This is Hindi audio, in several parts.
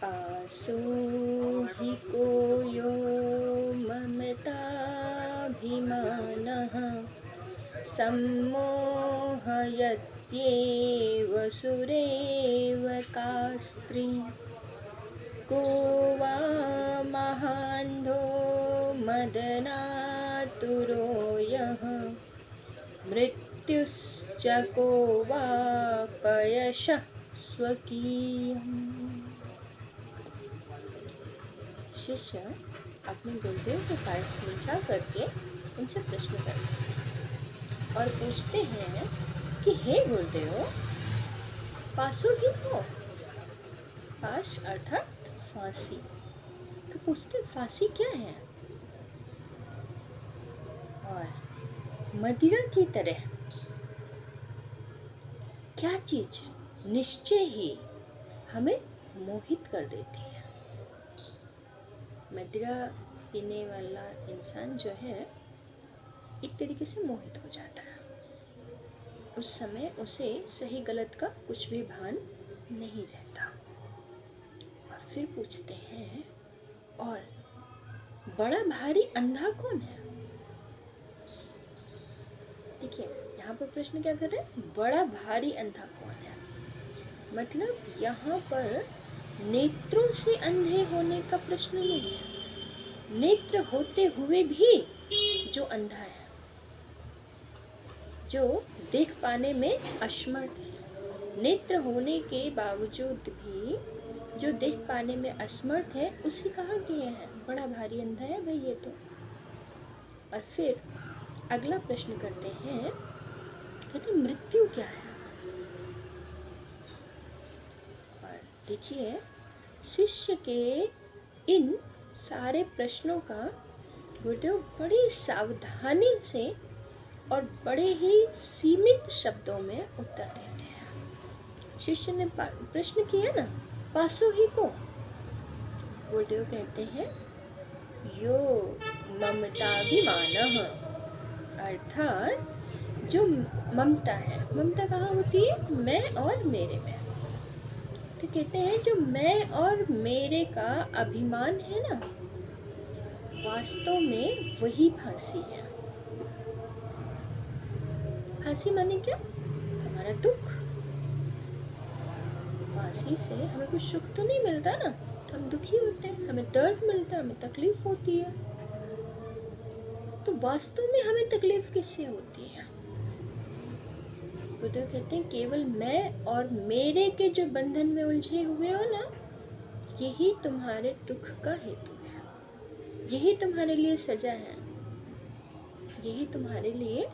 आसो हि को यो ममताभिमानः सम्मोहयत्येव सुरेव का स्त्री को वा महान्धो मदनातुरो यः मृत्युश्च को वा पयशः स्वकीयम्। शिष्य अपने गुरुदेव के पास में जा करके उनसे प्रश्न करते हैं और पूछते हैं कि हे गुरुदेव, पासो ही हो। पाश अर्थात फांसी। तो पूछते फांसी क्या है? और मदिरा की तरह क्या चीज निश्चय ही हमें मोहित कर देती है? मदिरा पीने वाला इंसान जो है एक तरीके से मोहित हो जाता है। उस समय उसे सही गलत का कुछ भी भान नहीं रहता। और फिर पूछते हैं, और बड़ा भारी अंधा कौन है? देखिए यहाँ पर प्रश्न क्या कर रहे हैं, बड़ा भारी अंधा कौन है? मतलब यहाँ पर नेत्रों से अंधे होने का प्रश्न नहीं है। नेत्र होते हुए भी जो अंधा है, जो देख पाने में असमर्थ है, नेत्र होने के बावजूद भी जो देख पाने में असमर्थ है, उसे कहा गया है बड़ा भारी अंधा है भाई ये तो। और फिर अगला प्रश्न करते हैं, कहते मृत्यु क्या है? और देखिए शिष्य के इन सारे प्रश्नों का गुरुदेव बड़ी सावधानी से और बड़े ही सीमित शब्दों में उत्तर देते हैं। शिष्य ने प्रश्न किया ना, पासो ही को। गुरुदेव कहते हैं यो ममताभिमानः, अर्थात जो ममता है। ममता कहाँ होती है? मैं और मेरे में। तो कहते हैं जो मैं और मेरे का अभिमान है ना, वास्तव में वही फांसी है। फांसी माने क्या? हमारा दुख। फांसी से हमें कुछ सुख तो नहीं मिलता ना, हम दुखी होते हैं, हमें दर्द मिलता है, हमें तकलीफ होती है। तो वास्तव में हमें तकलीफ किससे होती है? गुरुदेव कहते हैं केवल मैं और मेरे के जो बंधन में उलझे हुए हो ना, यही तुम्हारे दुख का हेतु है, यही तुम्हारे लिए सजा है, यही तुम्हारे लिए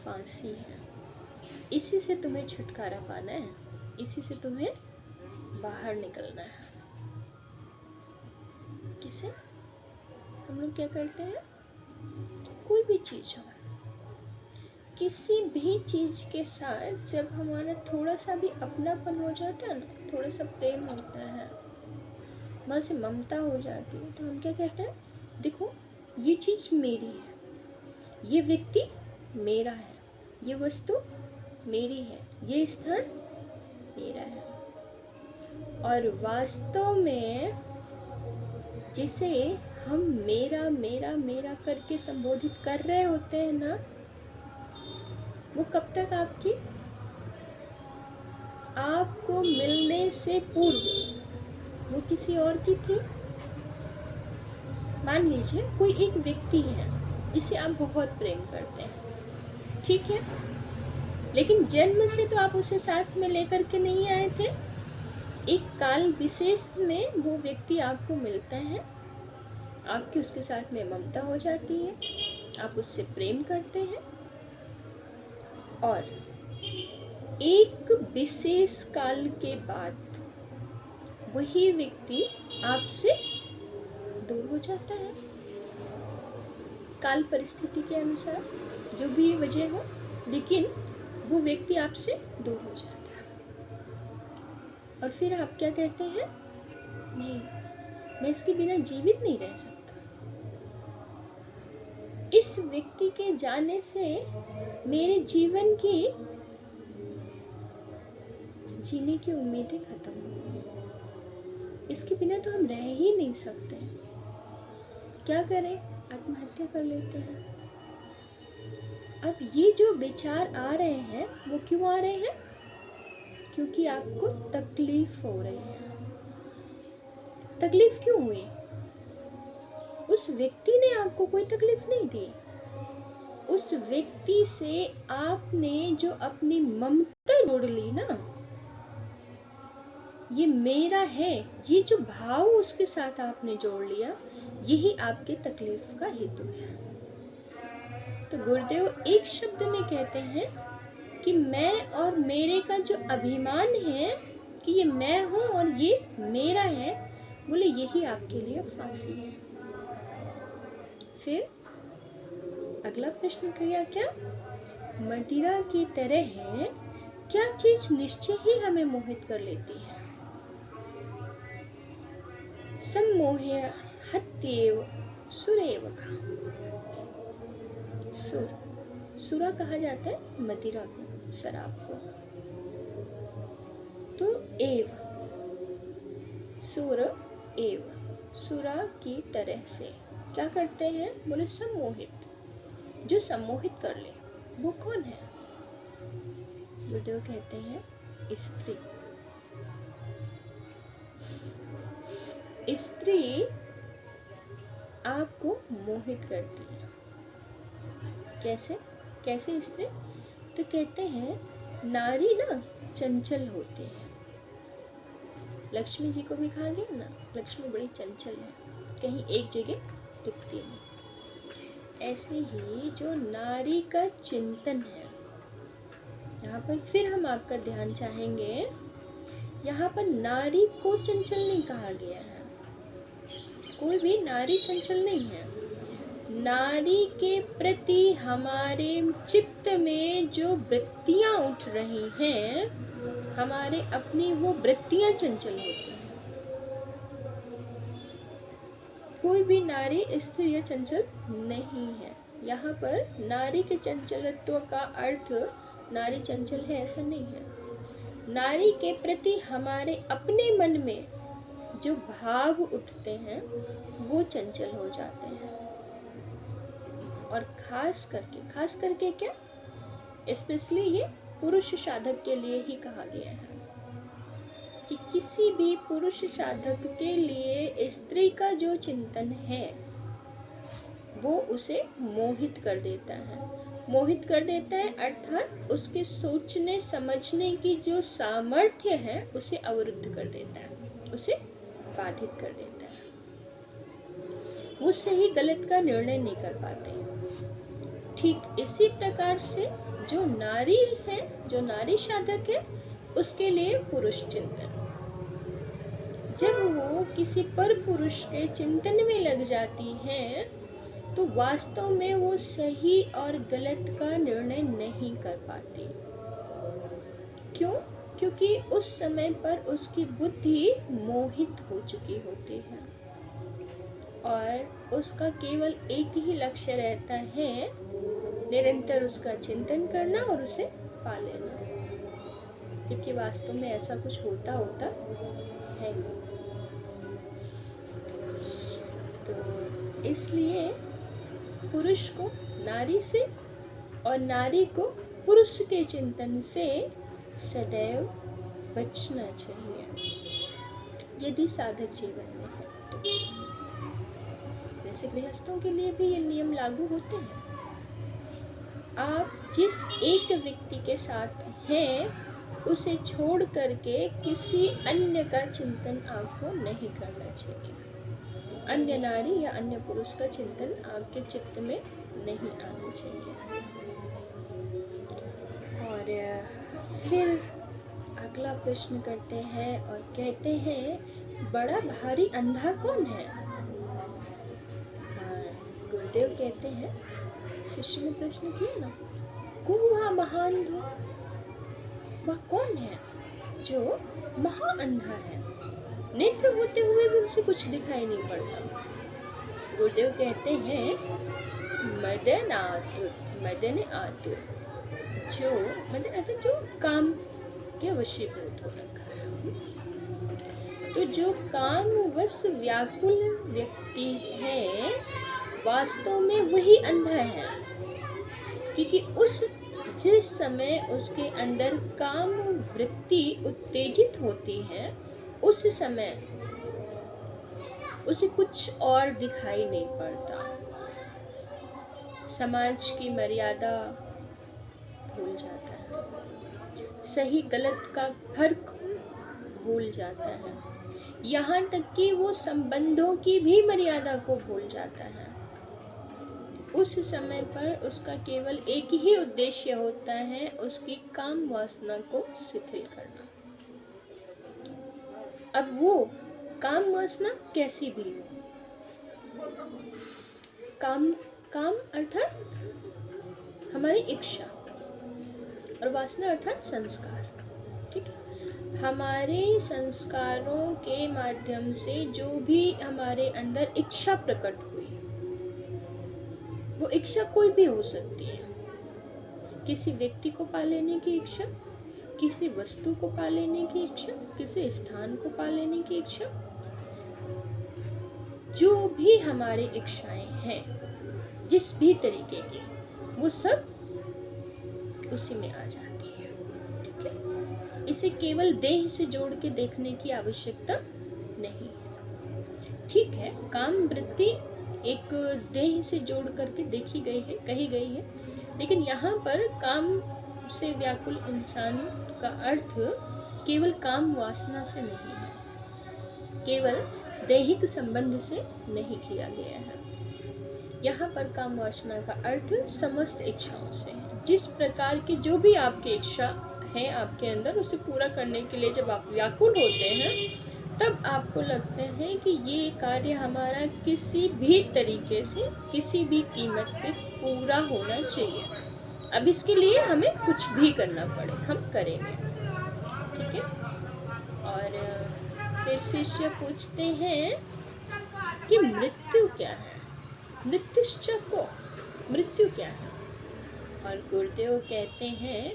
फांसी है। इसी से तुम्हें छुटकारा पाना है, इसी से तुम्हें बाहर निकलना है। कैसे? हम लोग क्या करते हैं, कोई भी चीज़ हो, किसी भी चीज़ के साथ जब हमारा थोड़ा सा भी अपनापन हो जाता है ना, थोड़ा सा प्रेम होता है, हमारे से ममता हो जाती है, तो हम क्या कहते हैं, देखो ये चीज़ मेरी है, ये व्यक्ति मेरा है, ये वस्तु मेरी है, ये स्थान मेरा है। और वास्तव में जिसे हम मेरा मेरा मेरा करके संबोधित कर रहे होते हैं ना, वो कब तक आपको मिलने से पूर्व वो किसी और की थी। मान लीजिए कोई एक व्यक्ति है जिसे आप बहुत प्रेम करते हैं, ठीक है, लेकिन जन्म से तो आप उसे साथ में लेकर के नहीं आए थे। एक काल विशेष में वो व्यक्ति आपको मिलता है, आपकी उसके साथ में ममता हो जाती है, आप उससे प्रेम करते हैं, और एक विशेष काल के बाद वही व्यक्ति आपसे दूर हो जाता है। काल परिस्थिति के अनुसार जो भी वजह हो, लेकिन वो व्यक्ति आपसे दूर हो जाता है। और फिर आप क्या कहते हैं, नहीं, मैं इसके बिना जीवित नहीं रह सकता। इस व्यक्ति के जाने से मेरे जीवन की जीने की उम्मीदें खत्म हो गई। इसके बिना तो हम रह ही नहीं सकते। क्या करें? आत्महत्या कर लेते हैं। अब ये जो विचार आ रहे हैं वो क्यों आ रहे हैं? क्योंकि आपको तकलीफ हो रही है। तकलीफ क्यों हुई? उस व्यक्ति ने आपको कोई तकलीफ नहीं दी। उस व्यक्ति से आपने जो अपनी ममता जोड़ ली ना, ये मेरा है, ये जो भाव उसके साथ आपने जोड़ लिया, यही आपके तकलीफ का हेतु है। तो गुरुदेव एक शब्द में कहते हैं कि मैं और मेरे का जो अभिमान है कि ये मैं हूँ और ये मेरा है, बोले यही आपके लिए फांसी है। फिर अगला प्रश्न किया, क्या मदिरा की तरह है, क्या चीज निश्चय ही हमें मोहित कर लेती है? सम्मोह्य हत्येव सुरेव का। सुरा कहा जाता है मदिरा को, शराब को। तो एव, सुर एव, सुरा की तरह से क्या करते हैं? बोले सम्मोहित, जो सम्मोहित कर ले वो कौन है? गुरुदेव कहते हैं स्त्री। स्त्री आपको मोहित करती है। कैसे? कैसे स्त्री? तो कहते हैं नारी ना चंचल होती है। लक्ष्मी जी को भी कहा गया ना, लक्ष्मी बड़ी चंचल है, कहीं एक जगह टिकती नहीं। ऐसे ही जो नारी का चिंतन है, यहाँ पर फिर हम आपका ध्यान चाहेंगे, यहाँ पर नारी को चंचल नहीं कहा गया है। कोई भी नारी चंचल नहीं है। नारी के प्रति हमारे चित्त में जो वृत्तियां उठ रही हैं, हमारे अपनी वो वृत्तियां चंचल होती हैं। कोई भी नारी स्थिर या चंचल नहीं है। यहाँ पर नारी के चंचलत्व का अर्थ नारी चंचल है ऐसा नहीं है। नारी के प्रति हमारे अपने मन में जो भाव उठते हैं वो चंचल हो जाते हैं। और खास करके क्या, स्पेशली ये पुरुष साधक के लिए ही कहा गया है कि किसी भी पुरुष साधक के लिए स्त्री का जो चिंतन है वो उसे मोहित कर देता है। मोहित कर देता है अर्थात उसके सोचने समझने की जो सामर्थ्य है उसे अवरुद्ध कर देता है, उसे बाधित कर देता है। वो सही गलत का निर्णय नहीं कर पाते। ठीक इसी प्रकार से जो नारी है, जो नारी साधक है, उसके लिए पुरुष चिंतन, जब वो किसी पर पुरुष के चिंतन में लग जाती है तो वास्तव में वो सही और गलत का निर्णय नहीं कर पाती। क्यों? क्योंकि उस समय पर उसकी बुद्धि मोहित हो चुकी होती है और उसका केवल एक ही लक्ष्य रहता है, निरंतर उसका चिंतन करना और उसे पा लेना, जबकि वास्तव में ऐसा कुछ होता है। तो इसलिए पुरुष को नारी से और नारी को पुरुष के चिंतन से सदैव बचना चाहिए यदि साधक जीवन में है तो। वैसे गृहस्थों के लिए भी ये नियम लागू होते हैं। आप जिस एक व्यक्ति के साथ हैं उसे छोड़ करके किसी अन्य का चिंतन आपको नहीं करना चाहिए। अन्य नारी या अन्य पुरुष का चिंतन आपके चित्त में नहीं आना चाहिए। और फिर अगला प्रश्न करते हैं और कहते हैं बड़ा भारी अंधा कौन है? गुरुदेव कहते हैं, शिष्य ने प्रश्न किया ना, को वह महान धो, वह कौन है जो महा अंधा है, नेत्र होते हुए भी उसे कुछ दिखाई नहीं पड़ता? गुरुदेव कहते हैं मदन आतुर, जो काम के वशीभूत हो रखा है। तो जो कामवश व्याकुल व्यक्ति है वास्तव में वही अंधा है, क्योंकि जिस समय उसके अंदर काम वृत्ति उत्तेजित होती है उस समय उसे कुछ और दिखाई नहीं पड़ता। समाज की मर्यादा भूल जाता है, सही गलत का फर्क भूल जाता है, यहाँ तक कि वो संबंधों की भी मर्यादा को भूल जाता है। उस समय पर उसका केवल एक ही उद्देश्य होता है, उसकी काम वासना को शिथिल करना। अब वो काम वासना कैसी भी हो, काम अर्थात हमारी इच्छा और वासना अर्थात संस्कार। ठीक है, हमारे संस्कारों के माध्यम से जो भी हमारे अंदर इच्छा प्रकट हुई, वो इच्छा कोई भी हो सकती है। किसी व्यक्ति को पा लेने की इच्छा, किसी वस्तु को पा लेने की इच्छा, किसी स्थान को पा लेने की इच्छा, जो भी हमारी इच्छाएं हैं जिस भी तरीके की, वो सब उसी में आ जाती है। ठीक है, इसे केवल देह से जोड़ के देखने की आवश्यकता नहीं है। ठीक है, काम वृत्ति एक देह से जोड़ करके देखी गई है, कही गई है, लेकिन यहाँ पर काम से व्याकुल इंसान का अर्थ केवल काम वासना से नहीं है, केवल दैहिक संबंध से नहीं किया गया है। यहाँ पर काम वासना का अर्थ समस्त इच्छाओं से है। जिस प्रकार की जो भी आपकी इच्छा है आपके अंदर, उसे पूरा करने के लिए जब आप व्याकुल होते हैं तब आपको लगता है कि ये कार्य हमारा किसी भी तरीके से किसी भी कीमत पे पूरा होना चाहिए। अब इसके लिए हमें कुछ भी करना पड़े, हम करेंगे। ठीक है, और फिर शिष्य पूछते हैं कि मृत्यु क्या है, मृत्युश्च को, मृत्यु क्या है? और गुरुदेव कहते हैं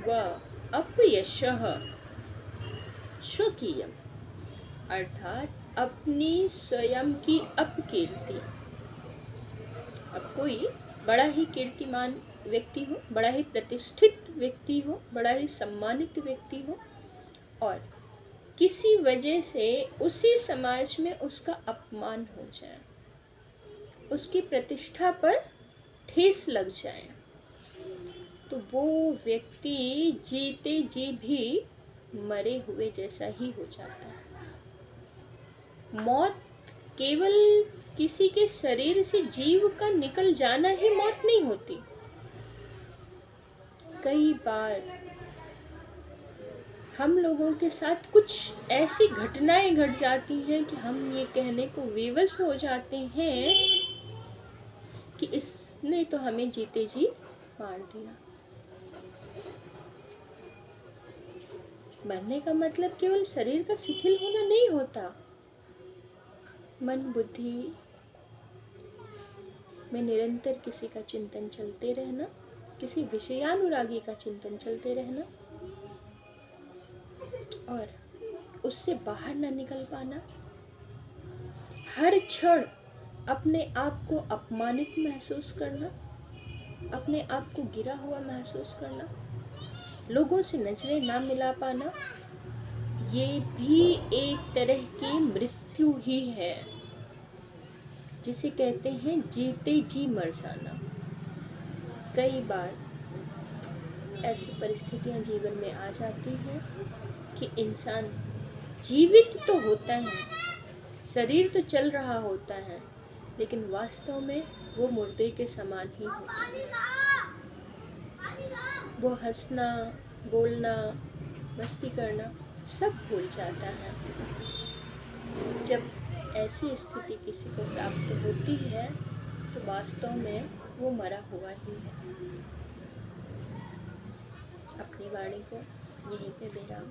वह अपयशः स्वकीयम्, अर्थात अपनी स्वयं की अपकीर्ति। अब कोई बड़ा ही कीर्तिमान व्यक्ति हो, बड़ा ही प्रतिष्ठित व्यक्ति हो, बड़ा ही सम्मानित व्यक्ति हो, और किसी वजह से उसी समाज में उसका अपमान हो जाए, उसकी प्रतिष्ठा पर ठेस लग जाए, तो वो व्यक्ति जीते जी भी मरे हुए जैसा ही हो जाता है। मौत केवल किसी के शरीर से जीव का निकल जाना ही मौत नहीं होती। कई बार हम लोगों के साथ कुछ ऐसी घटनाएं घट जाती हैं कि हम ये कहने को विवश हो जाते हैं कि इसने तो हमें जीते जी मार दिया। मरने का मतलब केवल शरीर का शिथिल होना नहीं होता, मन बुद्धि में निरंतर किसी का चिंतन चलते रहना, किसी विषयानुरागी का चिंतन चलते रहना और उससे बाहर न निकल पाना, हर क्षण अपने आप को अपमानित महसूस करना, अपने आप को गिरा हुआ महसूस करना, लोगों से नजरें ना मिला पाना, ये भी एक तरह की मृत्यु ही है, जिसे कहते हैं जीते जी मर जाना। कई बार ऐसी परिस्थितियां जीवन में आ जाती हैं कि इंसान जीवित तो होता है, शरीर तो चल रहा होता है, लेकिन वास्तव में वो मुर्दे के समान ही होता है। वो हंसना, बोलना, मस्ती करना सब भूल जाता है। जब ऐसी स्थिति किसी को प्राप्त होती है तो वास्तव में वो मरा हुआ ही है। अपनी वाणी को यहीं पे विराम।